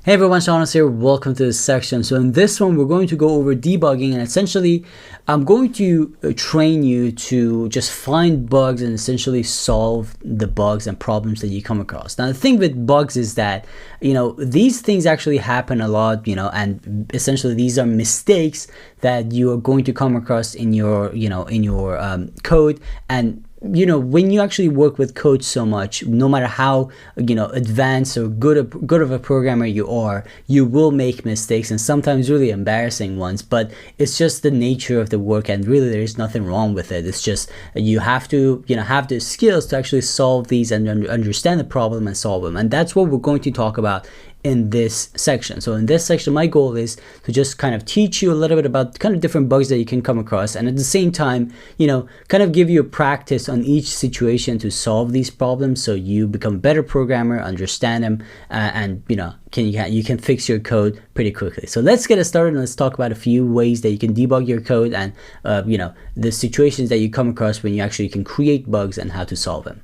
Hey everyone, Sean here. Welcome to this section. So in this one, we're going to go over debugging, and essentially I'm going to train you to just find bugs and essentially solve the bugs and problems that you come across. Now the thing with bugs is that, these things actually happen a lot, and essentially these are mistakes that you are going to come across in your, code. And when you actually work with code so much, no matter how advanced or good of a programmer you are, you will make mistakes, and sometimes really embarrassing ones. But it's just the nature of the work, and really there is nothing wrong with it. It's just you have to have the skills to actually solve these and understand the problem and solve them. And that's what we're going to talk about in this section. So in this section, my goal is to just kind of teach you a little bit about kind of different bugs that you can come across, and at the same time, kind of give you a practice on each situation to solve these problems, so you become a better programmer, understand them, and you can fix your code pretty quickly. So let's get started, and let's talk about a few ways that you can debug your code, and the situations that you come across when you actually can create bugs and how to solve them.